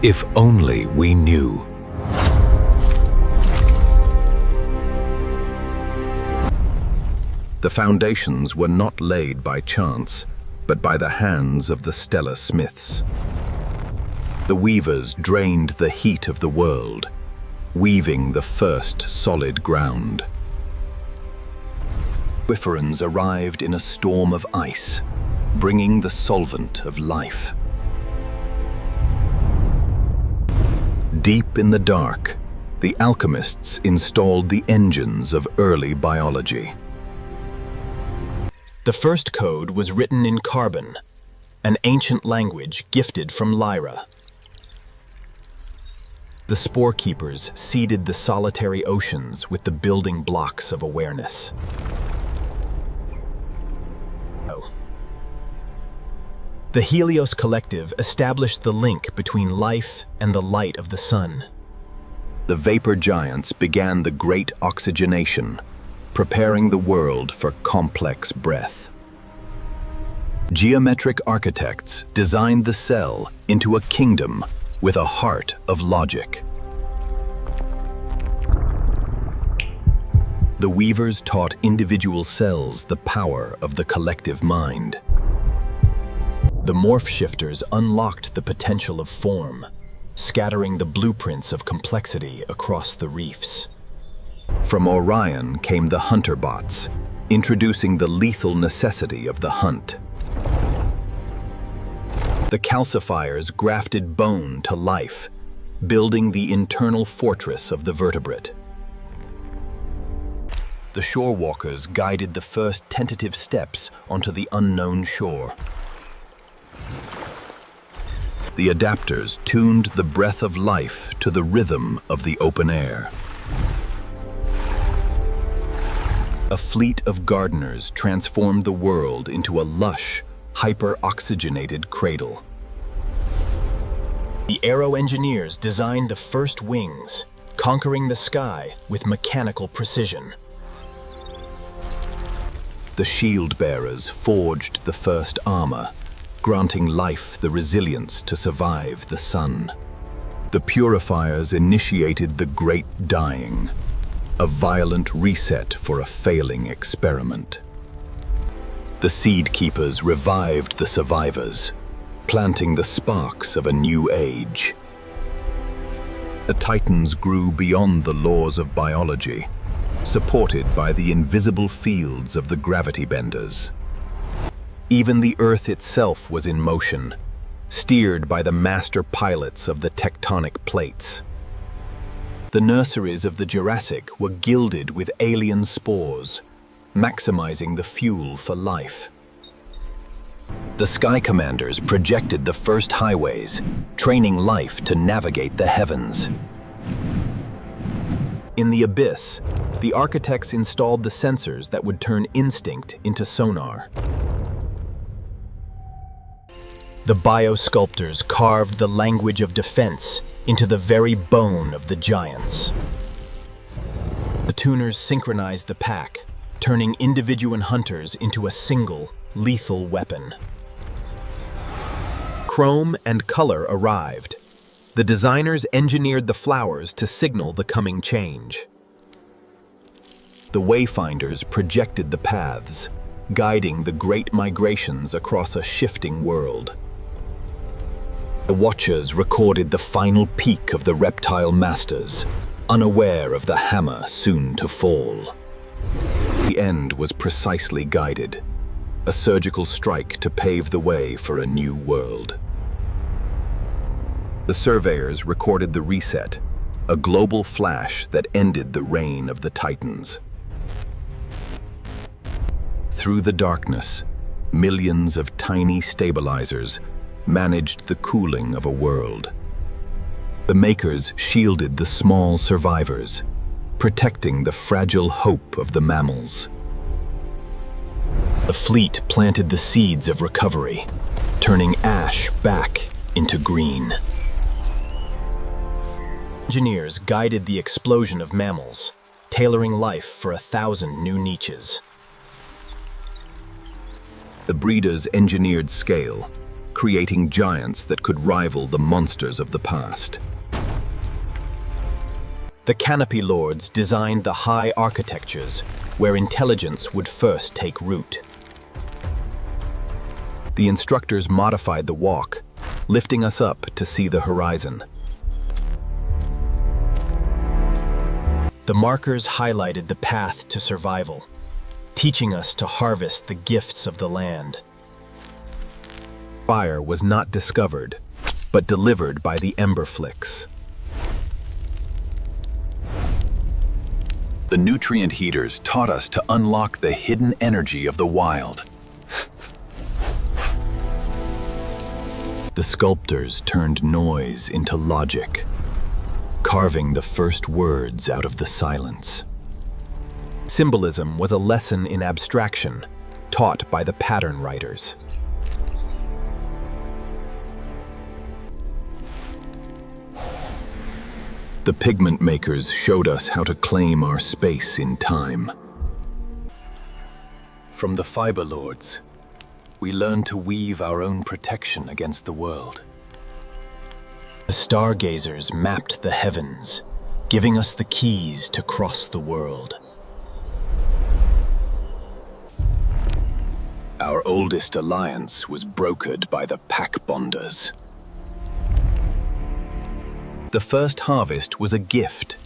If only we knew. The foundations were not laid by chance, but by the hands of the stellar smiths. The weavers drained the heat of the world, weaving the first solid ground. Aquifers arrived in a storm of ice, bringing the solvent of life. Deep in the dark, the alchemists installed the engines of early biology. The first code was written in carbon, an ancient language gifted from Lyra. The spore keepers seeded the solitary oceans with the building blocks of awareness. The Helios Collective established the link between life and the light of the sun. The vapor giants began the great oxygenation, preparing the world for complex breath. Geometric architects designed the cell into a kingdom with a heart of logic. The weavers taught individual cells the power of the collective mind. The morph shifters unlocked the potential of form, scattering the blueprints of complexity across the reefs. From Orion came the hunter bots, introducing the lethal necessity of the hunt. The calcifiers grafted bone to life, building the internal fortress of the vertebrate. The shorewalkers guided the first tentative steps onto the unknown shore. The adapters tuned the breath of life to the rhythm of the open air. A fleet of gardeners transformed the world into a lush, hyper-oxygenated cradle. The aero engineers designed the first wings, conquering the sky with mechanical precision. The shield bearers forged the first armor, granting life the resilience to survive the sun. The purifiers initiated the Great Dying, a violent reset for a failing experiment. The seed keepers revived the survivors, planting the sparks of a new age. The Titans grew beyond the laws of biology, supported by the invisible fields of the gravity benders. Even the Earth itself was in motion, steered by the master pilots of the tectonic plates. The nurseries of the Jurassic were gilded with alien spores, maximizing the fuel for life. The Sky Commanders projected the first highways, training life to navigate the heavens. In the abyss, the architects installed the sensors that would turn instinct into sonar. The biosculptors carved the language of defense into the very bone of the giants. The tuners synchronized the pack, turning individual hunters into a single, lethal weapon. Chrome and color arrived. The designers engineered the flowers to signal the coming change. The wayfinders projected the paths, guiding the great migrations across a shifting world. The Watchers recorded the final peak of the reptile masters, unaware of the hammer soon to fall. The end was precisely guided, a surgical strike to pave the way for a new world. The Surveyors recorded the reset, a global flash that ended the reign of the Titans. Through the darkness, millions of tiny stabilizers managed the cooling of a world. The Makers shielded the small survivors, protecting the fragile hope of the mammals. The fleet planted the seeds of recovery, turning ash back into green. Engineers guided the explosion of mammals, tailoring life for 1,000 new niches. The breeders engineered scale, creating giants that could rival the monsters of the past. The Canopy Lords designed the high architectures where intelligence would first take root. The instructors modified the walk, lifting us up to see the horizon. The markers highlighted the path to survival, teaching us to harvest the gifts of the land. Fire was not discovered, but delivered by the Emberflix. The nutrient heaters taught us to unlock the hidden energy of the wild. The sculptors turned noise into logic, carving the first words out of the silence. Symbolism was a lesson in abstraction, taught by the pattern writers. The pigment makers showed us how to claim our space in time. From the Fiber Lords, we learned to weave our own protection against the world. The stargazers mapped the heavens, giving us the keys to cross the world. Our oldest alliance was brokered by the Pack Bonders. The first harvest was a gift,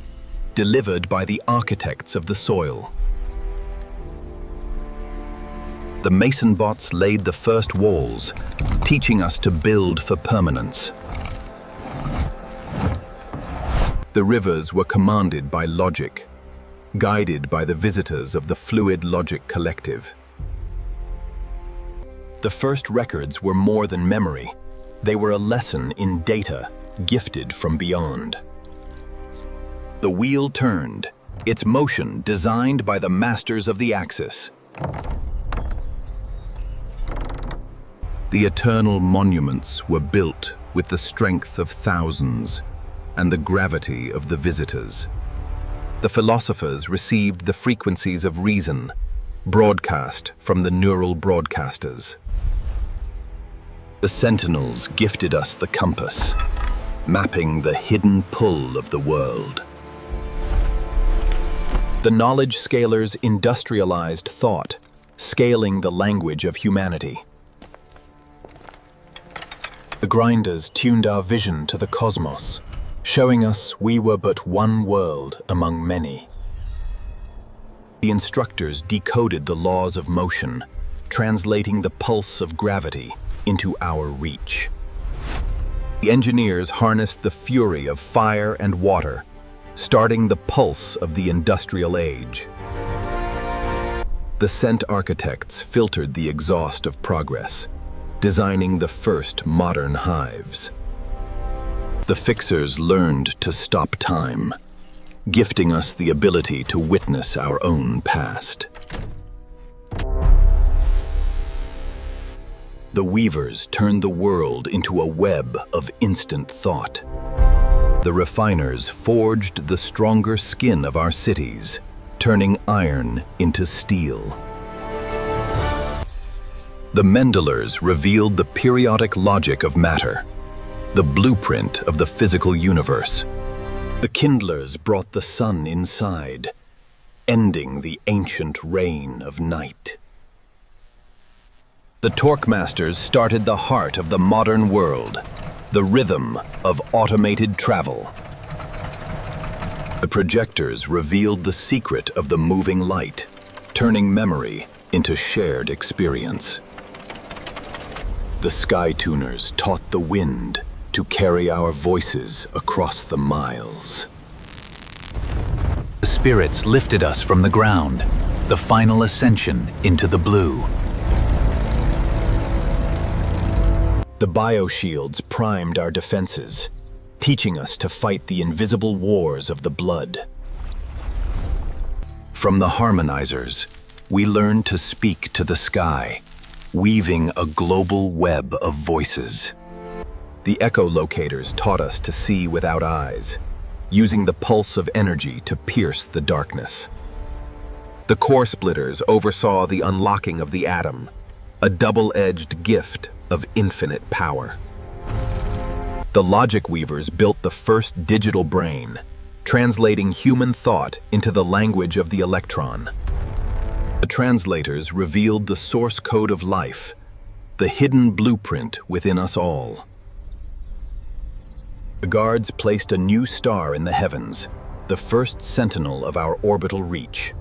delivered by the architects of the soil. The Mason bots laid the first walls, teaching us to build for permanence. The rivers were commanded by logic, guided by the visitors of the Fluid Logic Collective. The first records were more than memory. They were a lesson in data, gifted from beyond. The wheel turned, its motion designed by the masters of the Axis. The eternal monuments were built with the strength of thousands and the gravity of the visitors. The philosophers received the frequencies of reason, broadcast from the neural broadcasters. The sentinels gifted us the compass, mapping the hidden pull of the world. The knowledge scalers industrialized thought, scaling the language of humanity. The grinders tuned our vision to the cosmos, showing us we were but one world among many. The instructors decoded the laws of motion, translating the pulse of gravity into our reach. The engineers harnessed the fury of fire and water, starting the pulse of the industrial age. The scent architects filtered the exhaust of progress, designing the first modern hives. The fixers learned to stop time, gifting us the ability to witness our own past. The weavers turned the world into a web of instant thought. The refiners forged the stronger skin of our cities, turning iron into steel. The Mendelers revealed the periodic logic of matter, the blueprint of the physical universe. The Kindlers brought the sun inside, ending the ancient reign of night. The Torque Masters started the heart of the modern world, the rhythm of automated travel. The projectors revealed the secret of the moving light, turning memory into shared experience. The Sky Tuners taught the wind to carry our voices across the miles. The spirits lifted us from the ground, the final ascension into the blue. The bioshields primed our defenses, teaching us to fight the invisible wars of the blood. From the harmonizers, we learned to speak to the sky, weaving a global web of voices. The echolocators taught us to see without eyes, using the pulse of energy to pierce the darkness. The core splitters oversaw the unlocking of the atom, a double-edged gift of infinite power. The logic weavers built the first digital brain, translating human thought into the language of the electron. The translators revealed the source code of life, the hidden blueprint within us all. The guards placed a new star in the heavens, the first sentinel of our orbital reach.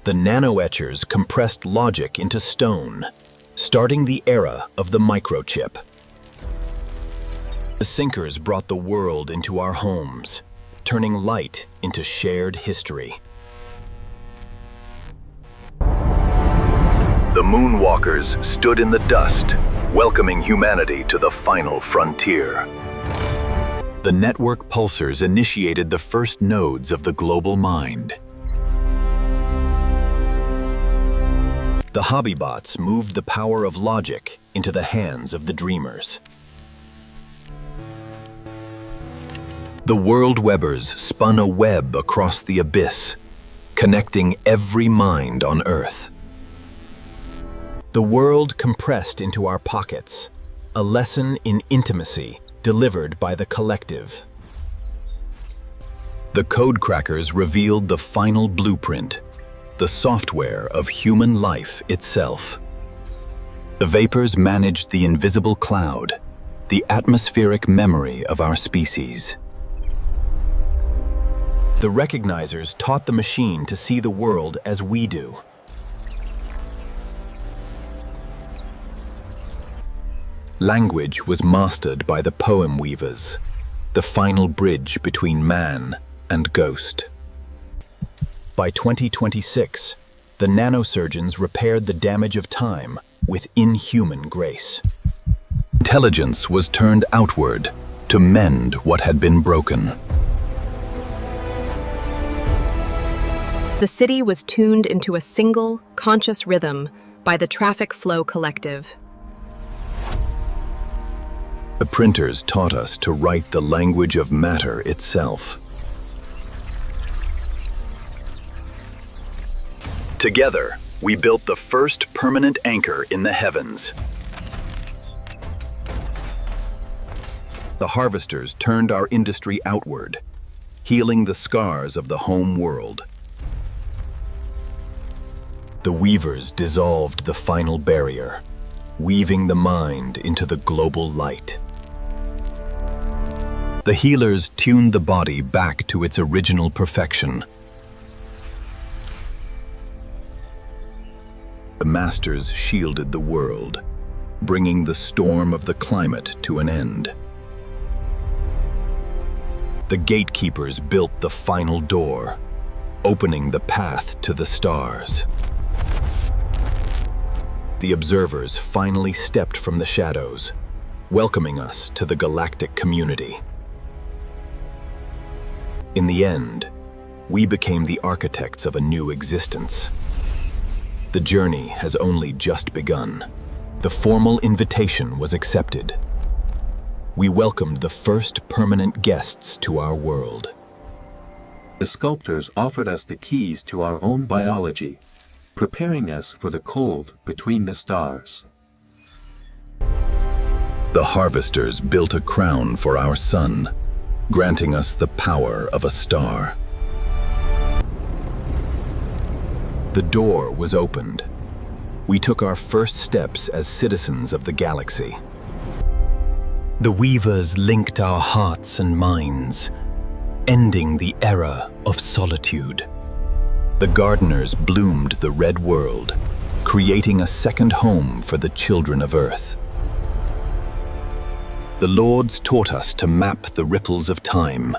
The nanoetchers compressed logic into stone, starting the era of the microchip. The sinkers brought the world into our homes, turning light into shared history. The Moonwalkers stood in the dust, welcoming humanity to the final frontier. The network pulsars initiated the first nodes of the global mind. The Hobbybots moved the power of logic into the hands of the dreamers. The World Webbers spun a web across the abyss, connecting every mind on Earth. The world compressed into our pockets, a lesson in intimacy delivered by the collective. The Codecrackers revealed the final blueprint, the software of human life itself. The Vapors managed the invisible cloud, the atmospheric memory of our species. The Recognizers taught the machine to see the world as we do. Language was mastered by the Poem Weavers, the final bridge between man and ghost. By 2026, the nanosurgeons repaired the damage of time with inhuman grace. Intelligence was turned outward to mend what had been broken. The city was tuned into a single, conscious rhythm by the Traffic Flow Collective. The printers taught us to write the language of matter itself. Together, we built the first permanent anchor in the heavens. The harvesters turned our industry outward, healing the scars of the home world. The weavers dissolved the final barrier, weaving the mind into the global light. The healers tuned the body back to its original perfection. The masters shielded the world, bringing the storm of the climate to an end. The gatekeepers built the final door, opening the path to the stars. The observers finally stepped from the shadows, welcoming us to the galactic community. In the end, we became the architects of a new existence. The journey has only just begun. The formal invitation was accepted. We welcomed the first permanent guests to our world. The sculptors offered us the keys to our own biology, preparing us for the cold between the stars. The harvesters built a crown for our sun, granting us the power of a star. The door was opened. We took our first steps as citizens of the galaxy. The weavers linked our hearts and minds, ending the era of solitude. The gardeners bloomed the red world, creating a second home for the children of Earth. The lords taught us to map the ripples of time,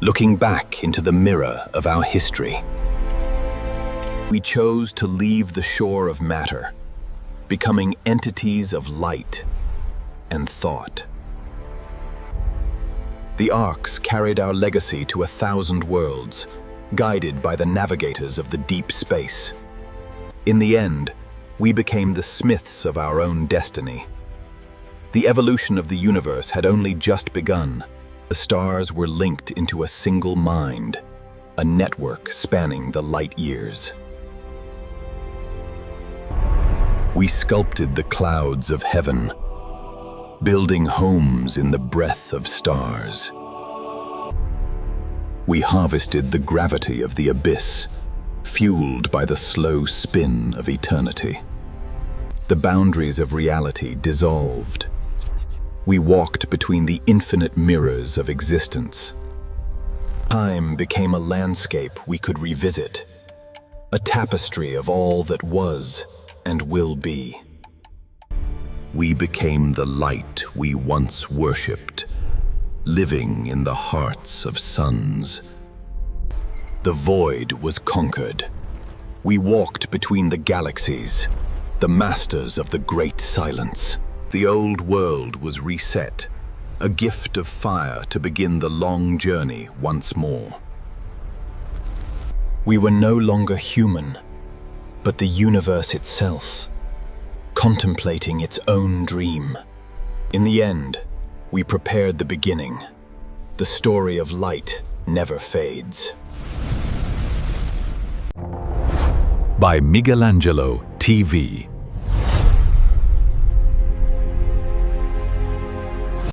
looking back into the mirror of our history. We chose to leave the shore of matter, becoming entities of light and thought. The arcs carried our legacy to 1,000 worlds, guided by the navigators of the deep space. In the end, we became the smiths of our own destiny. The evolution of the universe had only just begun. The stars were linked into a single mind, a network spanning the light years. We sculpted the clouds of heaven, building homes in the breath of stars. We harvested the gravity of the abyss, fueled by the slow spin of eternity. The boundaries of reality dissolved. We walked between the infinite mirrors of existence. Time became a landscape we could revisit, a tapestry of all that was and will be. We became the light we once worshipped, living in the hearts of suns. The void was conquered. We walked between the galaxies, the masters of the great silence. The old world was reset, a gift of fire to begin the long journey once more. We were no longer human, but the universe itself, contemplating its own dream. In the end, we prepared the beginning. The story of light never fades. By Michelangelo TV.